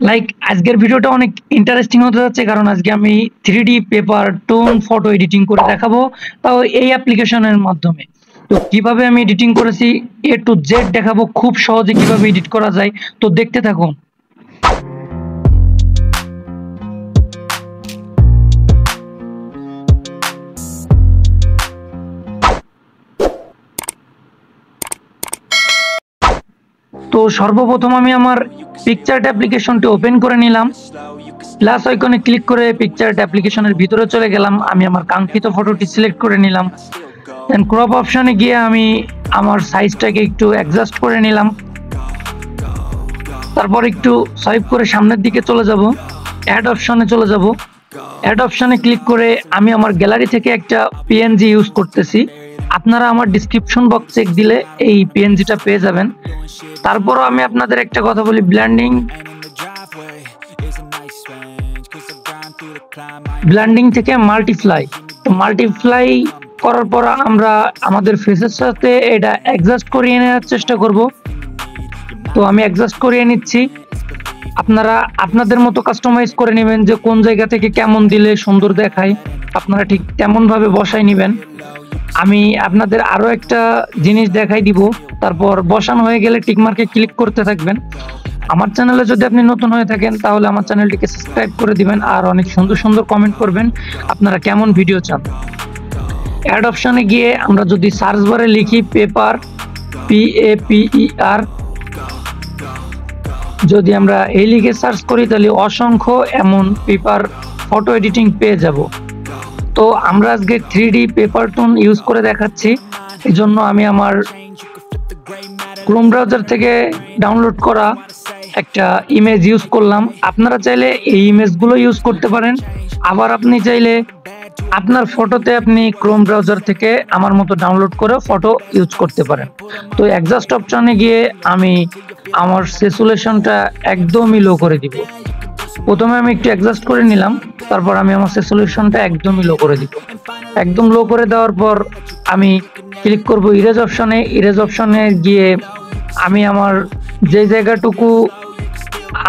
Like আজকের ভিডিওটা অনেক ইন্টারেস্টিং হতে যাচ্ছে, কারণ আজকে আমি 3D paper tone photo editing করে দেখাবো, তাও এই অ্যাপ্লিকেশনের মাধ্যমে। তো কিভাবে আমি এডিটিং করেছি A to Z দেখাবো, খুব সহজে কিভাবে এডিট করা যায়। তো দেখতে থাকুন। তো সর্বপ্রথম আমি আমার পিকচার্ট অ্যাপ্লিকেশনটি ওপেন করে নিলাম, প্লাস আইকনে ক্লিক করে পিকচার্ট অ্যাপ্লিকেশনের ভিতরে চলে গেলাম। আমি আমার কাঙ্ক্ষিত ফটোটি সিলেক্ট করে নিলাম, দেন ক্রপ অপশনে গিয়ে আমি আমার সাইজটাকে একটু অ্যাডজাস্ট করে নিলাম। তারপর একটু সোয়াইপ করে সামনের দিকে চলে যাব, অ্যাড অপশনে চলে যাব। অ্যাড অপশনে ক্লিক করে আমি আমার গ্যালারি থেকে একটা পিএনজি ইউজ করতেছি। আপনারা আমার ডিসক্রিপশন বক্স চেক দিলে এই পিএনজিটা পেয়ে যাবেন। তারপরও আমি আপনাদের একটা কথা বলি, ব্লেন্ডিং থেকে মাল্টিপ্লাই। তো মাল্টিপ্লাই করার পর আমরা আমাদের ফেসের সাথে এটা অ্যাডজাস্ট করিয়ে নেওয়ার চেষ্টা করব। তো আমি অ্যাডজাস্ট করিয়ে নিচ্ছি, আপনারা আপনাদের মতো কাস্টমাইজ করে নেবেন যে কোন জায়গা থেকে কেমন দিলে সুন্দর দেখায়, আপনারা ঠিক তেমন ভাবে বসাই নেবেন। আমি আপনাদের আরো একটা জিনিস দেখাই দিব, তারপর বসানো হয়ে গেলে টিকমার্কে ক্লিক করতে থাকবেন। আমার চ্যানেলে যদি আপনি নতুন হয়ে থাকেন তাহলে আমার চ্যানেলটিকে সাবস্ক্রাইব করে দিবেন, আর অনেক সুন্দর সুন্দর কমেন্ট করবেন আপনারা কেমন ভিডিও চান। অ্যাড অপশনে গিয়ে আমরা যদি সার্চ বারে লিখি পেপার, PAPER, যদি আমরা এই লিখে সার্চ করি তাহলে অসংখ্য এমন পেপার ফটো এডিটিং পেয়ে যাব। তো আমরা আজকে 3D পেপার টোন ইউজ করে দেখাচ্ছি, এই জন্য আমি আমার ক্রোম ব্রাউজার থেকে ডাউনলোড করা একটা ইমেজ ইউজ করলাম। আপনারা চাইলে এই ইমেজগুলো ইউজ করতে পারেন, আবার আপনি চাইলে আপনার ফটোতে আপনি ক্রোম ব্রাউজার থেকে আমার মতো ডাউনলোড করে ফটো ইউজ করতে পারেন। তো অ্যাডজাস্ট অপশনে গিয়ে আমি আমার স্যাচুরেশনটা একদমই লো করে দিব। প্রথমে আমি একটু অ্যাডজাস্ট করে নিলাম, তারপর আমি আমার স্যাচুরেশনটা একদমই লো করে দিব। একদম লো করে দেওয়ার পর আমি ক্লিক করব ইরেজ অপশনে। ইরেজ অপশনে গিয়ে আমি আমার যে জায়গাটুকু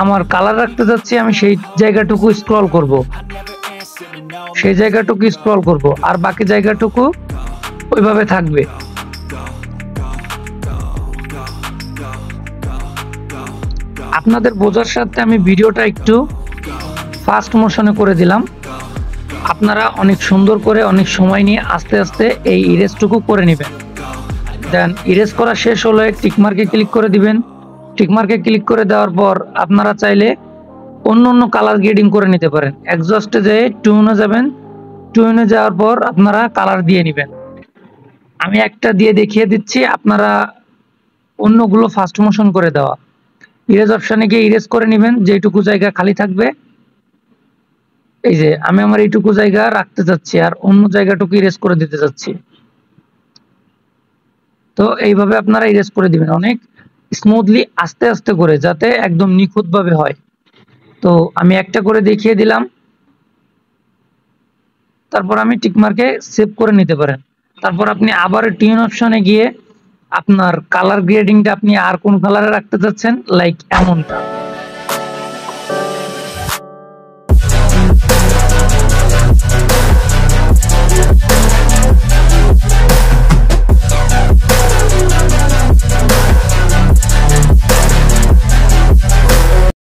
আমার কালার রাখতে যাচ্ছি আমি সেই জায়গাটুকু স্ক্রল করব, আর বাকি জায়গাটুকু ওইভাবে থাকবে। আপনাদের বোঝার সাথে আমি ভিডিওটা একটু ফাস্ট মোশনে করে দিলাম। আপনারা অনেক সুন্দর করে অনেক সময় নিয়ে আস্তে আস্তে এই ইরেজটুকু করে নেবেন। দেন ইরেজ করা শেষ হলে টিকমার্কে ক্লিক করে দিবেন। টিকমার্কে ক্লিক করে দেওয়ার পর আপনারা চাইলে অন্য কালার গ্রেডিং করে নিতে পারেন। এক্সজস্টে যেয়ে টুনে যাবেন, টুনে যাওয়ার পর আপনারা কালার দিয়ে নেবেন। আমি একটা দিয়ে দেখিয়ে দিচ্ছি, আপনারা অন্যগুলো ফাস্ট মোশন করে দেওয়া। ইরেজ অপশনে গিয়ে ইরেজ করে নেবেন, যেটুকু জায়গা খালি থাকবে। এই যে আমি আমার এইটুকু জায়গা রাখতে যাচ্ছি আর অন্য জায়গাটুকু ইরেজ করে দিতে যাচ্ছি। তো এইভাবে আপনারা ইরেজ করে দিবেন অনেক স্মুথলি, আস্তে আস্তে করে, যাতে একদম নিখুঁতভাবে হয়। তো আমি একটা করে দেখিয়ে দিলাম, তারপর আমি টিকমার্কে সেভ করে নিতে পারেন। তারপর আপনি আবার টিউন অপশনে গিয়ে আপনার কালার গ্রেডিংটা আপনি আর কোন কালারে রাখতে চাচ্ছেন, লাইক এমনটা